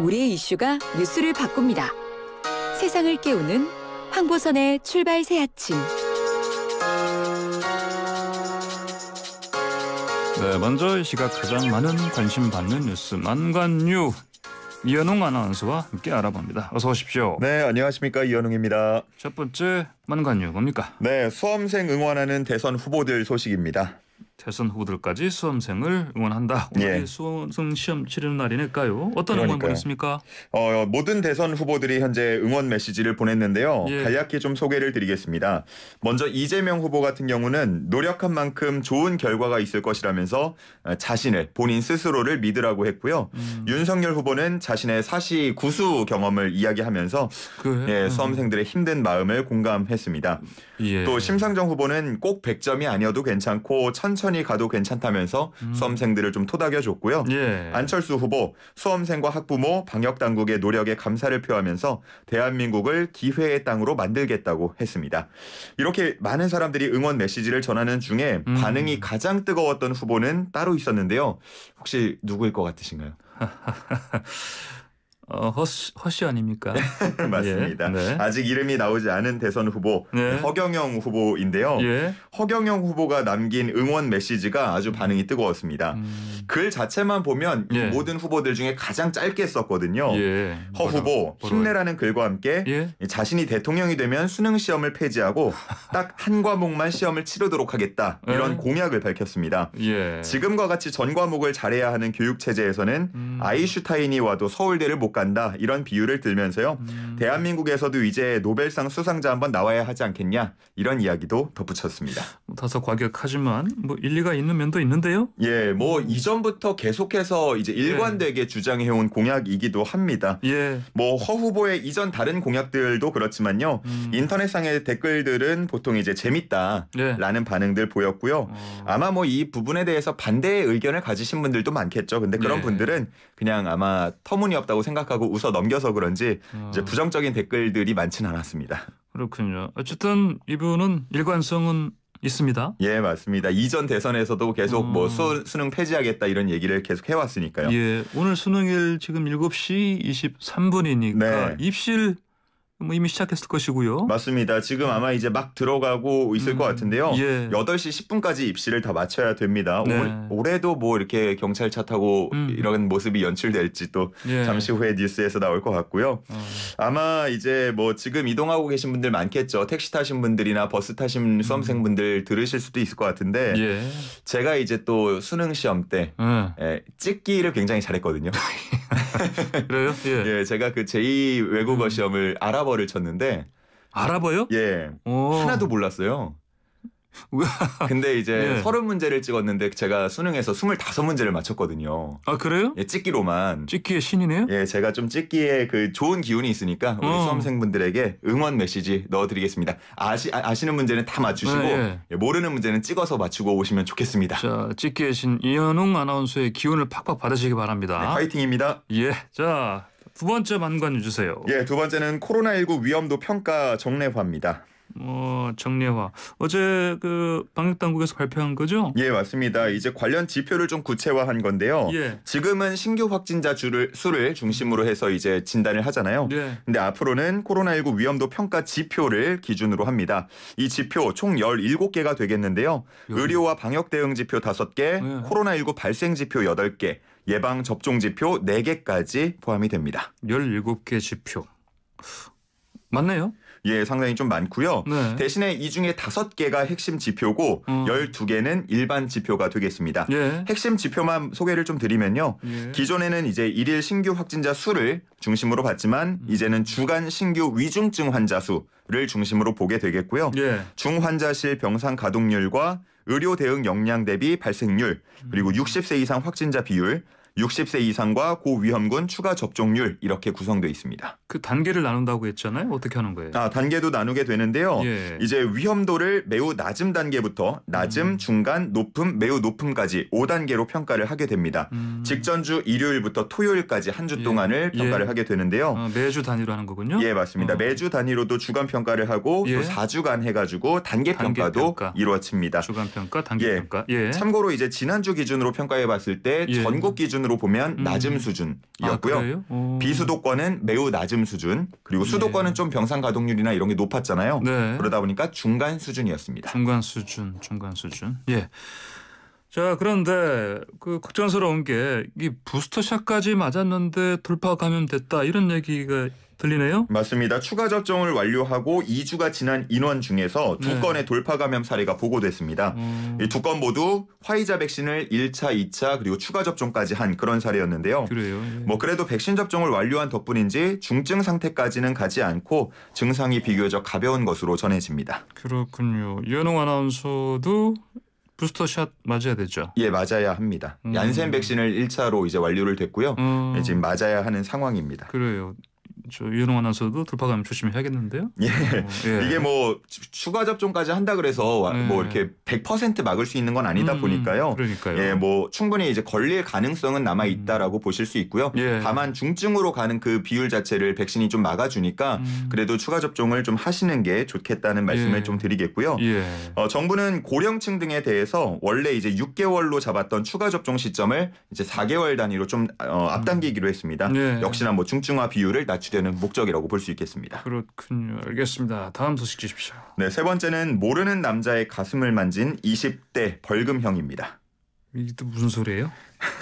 우리의 이슈가 뉴스를 바꿉니다. 세상을 깨우는 황보선의 출발 새 아침. 네, 먼저 이 시각 가장 많은 관심 받는 뉴스 만관뉴 이현웅 아나운서와 함께 알아봅니다. 어서 오십시오. 네, 안녕하십니까, 이현웅입니다. 첫 번째 만관뉴 뭡니까? 네, 수험생 응원하는 대선 후보들 소식입니다. 대선 후보들까지 수험생을 응원한다. 오늘 수험생 시험 치르는 날이니까요. 어떤 응원 보냈습니까? 모든 대선 후보들이 현재 응원 메시지를 보냈는데요. 간략히 좀 소개를 드리겠습니다. 먼저 이재명 후보 같은 경우는 노력한 만큼 좋은 결과가 있을 것이라면서 본인 스스로를 믿으라고 했고요. 윤석열 후보는 자신의 사시 구수 경험을 이야기하면서 수험생들의 힘든 마음을 공감했습니다. 또 심상정 후보는 꼭 100점이 아니어도 괜찮고 천천히 가도 괜찮다면서 수험생들을 좀 토닥여줬고요. 안철수 후보 수험생과 학부모, 방역당국의 노력에 감사를 표하면서 대한민국을 기회의 땅으로 만들겠다고 했습니다. 이렇게 많은 사람들이 응원 메시지를 전하는 중에 반응이 가장 뜨거웠던 후보는 따로 있었는데요. 혹시 누구일 것 같으신가요? 허씨 아닙니까? 맞습니다. 아직 이름이 나오지 않은 대선 후보 허경영 후보인데요. 허경영 후보가 남긴 응원 메시지가 아주 반응이 뜨거웠습니다. 글 자체만 보면 모든 후보들 중에 가장 짧게 썼거든요. 허 후보 힘내라는 글과 함께 자신이 대통령이 되면 수능 시험을 폐지하고 딱 한 과목만 시험을 치르도록 하겠다. 이런 공약을 밝혔습니다. 지금과 같이 전 과목을 잘해야 하는 교육 체제에서는 아인슈타인이 와도 서울대를 못 간다. 이런 비유를 들면서요. 대한민국에서도 이제 노벨상 수상자 한번 나와야 하지 않겠냐. 이런 이야기도 덧붙였습니다. 다소 과격하지만 일리가 있는 면도 있는데요. 이전부터 계속해서 이제 일관되게 주장해온 공약이기도 합니다. 허 후보의 이전 다른 공약들도 그렇지만요. 인터넷상의 댓글들은 보통 이제 재밌다라는 반응들 보였고요. 아마 이 부분에 대해서 반대의 의견을 가지신 분들도 많겠죠. 근데 그런 분들은 그냥 아마 터무니없다고 생각하고 웃어 넘겨서 그런지 이제 부정적인 댓글들이 많지는 않았습니다. 그렇군요. 어쨌든 이분은 일관성은 있습니다. 맞습니다. 이전 대선에서도 계속 수능 폐지하겠다 이런 얘기를 계속 해왔으니까요. 오늘 수능일 지금 7시 23분이니까 입실 이미 시작했을 것이고요. 맞습니다. 지금 아마 이제 막 들어가고 있을 것 같은데요. 8시 10분까지 입시를 다 마쳐야 됩니다. 올해도 이렇게 경찰차 타고 이런 모습이 연출될지 또 잠시 후에 뉴스에서 나올 것 같고요. 아마 이제 지금 이동하고 계신 분들 많겠죠. 택시 타신 분들이나 버스 타신 수험생분들 들으실 수도 있을 것 같은데 제가 이제 또 수능 시험 때 찍기를 굉장히 잘했거든요. 그래요? 제가 그 제2 외국어 시험을 아랍어를 쳤는데 아랍어요? 하나도 몰랐어요. 근데 이제 30문제를 찍었는데 제가 수능에서 25문제를 맞췄거든요. 아, 그래요? 찍기로만. 찍기의 신이네요? 제가 좀 찍기에 그 좋은 기운이 있으니까 우리 수험생분들에게 응원 메시지 넣어드리겠습니다. 아시는 문제는 다 맞추시고 모르는 문제는 찍어서 맞추고 오시면 좋겠습니다. 자, 찍기의 신 이현웅 아나운서의 기운을 팍팍 받으시기 바랍니다. 파이팅입니다. 자, 두 번째 만관유 주세요. 두 번째는 코로나19 위험도 평가 정례화입니다. 정례화. 어제 그 방역당국에서 발표한 거죠? 맞습니다. 이제 관련 지표를 좀 구체화한 건데요. 지금은 신규 확진자 수를 중심으로 해서 이제 진단을 하잖아요. 근데 앞으로는 코로나19 위험도 평가 지표를 기준으로 합니다. 이 지표 총 17개가 되겠는데요. 의료와 방역 대응 지표 5개, 코로나19 발생 지표 8개, 예방 접종 지표 4개까지 포함이 됩니다. 17개 지표. 맞네요. 상당히 좀 많고요. 대신에 이 중에 5개가 핵심 지표고 12개는 일반 지표가 되겠습니다. 핵심 지표만 소개를 좀 드리면요. 기존에는 이제 일일 신규 확진자 수를 중심으로 봤지만 이제는 주간 신규 위중증 환자 수를 중심으로 보게 되겠고요. 중환자실 병상 가동률과 의료 대응 역량 대비 발생률, 그리고 60세 이상 확진자 비율, 60세 이상과 고위험군 추가 접종률 이렇게 구성되어 있습니다. 그 단계를 나눈다고 했잖아요. 어떻게 하는 거예요? 단계도 나누게 되는데요. 이제 위험도를 매우 낮음 단계부터 낮음, 중간, 높음, 매우 높음까지 5단계로 평가를 하게 됩니다. 직전주 일요일부터 토요일까지 한 주 동안을 평가를 하게 되는데요. 매주 단위로 하는 거군요? 맞습니다. 매주 단위로도 주간 평가를 하고 또 4주간 해가지고 단계 평가도 이루어집니다. 주간 평가, 단계 평가. 참고로 이제 지난주 기준으로 평가해 봤을 때 전국 기준 수준으로 보면 낮은 수준이었고요. 그래요? 비수도권은 매우 낮은 수준, 그리고 수도권은 좀 병상 가동률이나 이런 게 높았잖아요. 네. 그러다 보니까 중간 수준이었습니다. 중간 수준. 예. 자, 그런데 그 걱정스러운 게 이 부스터샷까지 맞았는데 돌파 감염됐다 이런 얘기가 들리네요. 맞습니다. 추가 접종을 완료하고 2주가 지난 인원 중에서 두 네. 건의 돌파 감염 사례가 보고됐습니다. 이 두 건 모두 화이자 백신을 1차, 2차 그리고 추가 접종까지 한 그런 사례였는데요. 그래요. 예. 뭐 그래도 백신 접종을 완료한 덕분인지 중증 상태까지는 가지 않고 증상이 비교적 가벼운 것으로 전해집니다. 그렇군요. 이현웅 아나운서도 부스터샷 맞아야 되죠. 예, 맞아야 합니다. 얀센 백신을 1차로 이제 완료를 됐고요. 예, 지금 맞아야 하는 상황입니다. 그래요. 저 이현웅 아나운서도 돌파 감염 조심해야겠는데요. 예. 예. 이게 뭐 추가 접종까지 한다 그래서 네. 뭐 이렇게 100% 막을 수 있는 건 아니다 보니까요. 그러니까요. 예, 뭐 충분히 이제 걸릴 가능성은 남아 있다라고 보실 수 있고요. 예. 다만 중증으로 가는 그 비율 자체를 백신이 좀 막아주니까 그래도 추가 접종을 좀 하시는 게 좋겠다는 말씀을 예. 좀 드리겠고요. 예. 정부는 고령층 등에 대해서 원래 이제 6개월로 잡았던 추가 접종 시점을 이제 4개월 단위로 좀 앞당기기로 했습니다. 예. 역시나 뭐 중증화 비율을 낮추려는 목적이라고 볼 수 있겠습니다. 그렇군요. 알겠습니다. 다음 소식 주십시오. 네, 세 번째는 모르는 남자의 가슴을 만진 20대 벌금형입니다. 이게 또 무슨 소리예요?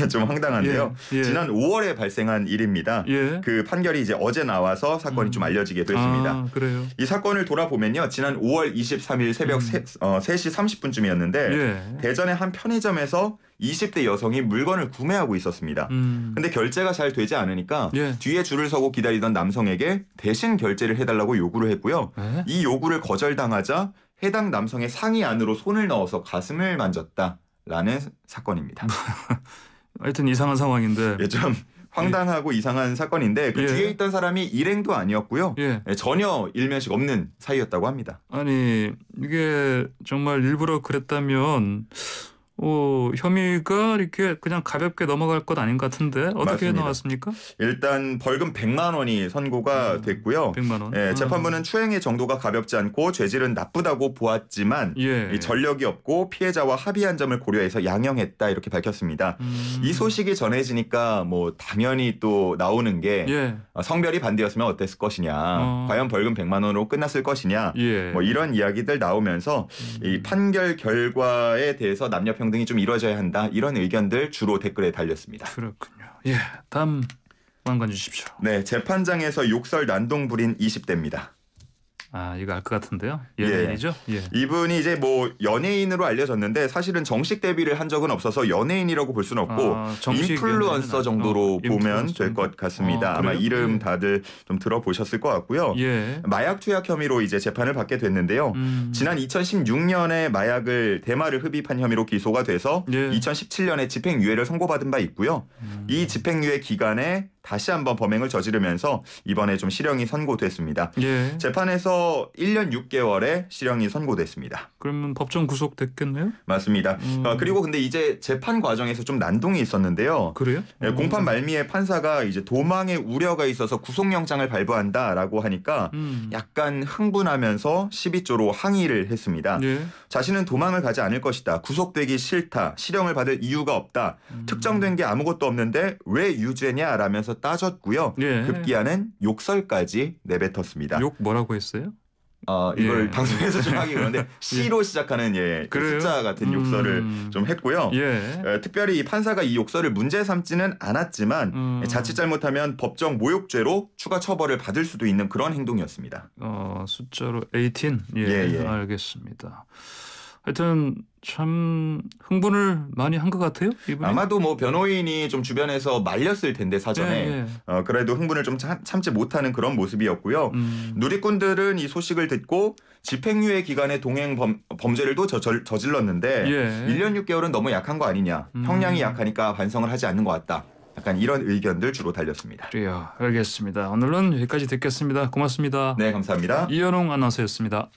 좀 황당한데요. 예, 예. 지난 5월에 발생한 일입니다. 예. 그 판결이 이제 어제 나와서 사건이 좀 알려지게 됐습니다. 아, 그래요. 이 사건을 돌아보면요. 지난 5월 23일 새벽 3시 30분쯤이었는데 예. 대전의 한 편의점에서 20대 여성이 물건을 구매하고 있었습니다. 근데 결제가 잘 되지 않으니까 예. 뒤에 줄을 서고 기다리던 남성에게 대신 결제를 해달라고 요구를 했고요. 예? 이 요구를 거절당하자 해당 남성의 상의 안으로 손을 넣어서 가슴을 만졌다라는 사건입니다. 하여튼 이상한 상황인데. 예, 좀 황당하고 이상한 사건인데 그 예. 뒤에 있던 사람이 일행도 아니었고요. 예. 전혀 일면식 없는 사이였다고 합니다. 아니 이게 정말 일부러 그랬다면 혐의가 이렇게 그냥 가볍게 넘어갈 것 아닌 것 같은데 어떻게 맞습니다. 나왔습니까? 일단 벌금 100만 원이 선고가 됐고요. 100만 원. 예, 재판부는 추행의 정도가 가볍지 않고 죄질은 나쁘다고 보았지만 예. 이 전력이 없고 피해자와 합의한 점을 고려해서 양형했다 이렇게 밝혔습니다. 이 소식이 전해지니까 뭐 당연히 또 나오는 게 예. 성별이 반대였으면 어땠을 것이냐, 과연 벌금 100만 원으로 끝났을 것이냐, 예. 뭐 이런 이야기들 나오면서 이 판결 결과에 대해서 남녀 평등이 좀 이루어져야 한다 이런 의견들 주로 댓글에 달렸습니다. 그렇군요. 예. 다음 왕관 주십시오. 네, 재판장에서 욕설 난동 부린 20대입니다. 아 이거 알 것 같은데요. 연예인이죠. 예. 이분이 이제 뭐 연예인으로 알려졌는데 사실은 정식 데뷔를 한 적은 없어서 연예인이라고 볼 수는 없고 정식 인플루언서 정도로 보면 될 것 같습니다. 아마 그래요? 이름 예. 다들 좀 들어보셨을 것 같고요. 예. 마약 투약 혐의로 이제 재판을 받게 됐는데요. 지난 2016년에 마약을 대마를 흡입한 혐의로 기소가 돼서 예. 2017년에 집행유예를 선고받은 바 있고요. 이 집행유예 기간에 다시 한번 범행을 저지르면서 이번에 좀 실형이 선고됐습니다. 예. 재판에서 1년 6개월의 실형이 선고됐습니다. 그러면 법정 구속됐겠네요. 맞습니다. 그리고 근데 이제 재판 과정에서 좀 난동이 있었는데요. 그래요? 예, 공판 말미에 판사가 이제 도망의 우려가 있어서 구속영장을 발부한다라고 하니까 약간 흥분하면서 12조로 항의를 했습니다. 예. 자신은 도망을 가지 않을 것이다. 구속되기 싫다. 실형을 받을 이유가 없다. 특정된 게 아무것도 없는데 왜 유죄냐라면서 따졌고요. 예. 급기야는 욕설까지 내뱉었습니다. 욕 뭐라고 했어요? 이걸 예. 방송에서 좀 하기 그런데 C로 시작하는 그래요? 숫자 같은 욕설을 좀 했고요. 예. 특별히 이 판사가 이 욕설을 문제 삼지는 않았지만 자칫 잘못하면 법정 모욕죄로 추가 처벌을 받을 수도 있는 그런 행동이었습니다. 숫자로 18. 예. 예. 알겠습니다. 하여튼 참 흥분을 많이 한 것 같아요. 이분이? 아마도 뭐 변호인이 좀 주변에서 말렸을 텐데 사전에 예. 그래도 흥분을 좀 참지 못하는 그런 모습이었고요. 누리꾼들은 이 소식을 듣고 집행유예 기간에 동행 범죄를 또 저질렀는데 예. 1년 6개월은 너무 약한 거 아니냐. 형량이 약하니까 반성을 하지 않는 것 같다. 약간 이런 의견들 주로 달렸습니다. 그래요. 알겠습니다. 오늘은 여기까지 듣겠습니다. 고맙습니다. 네, 감사합니다. 이현웅 아나운서였습니다.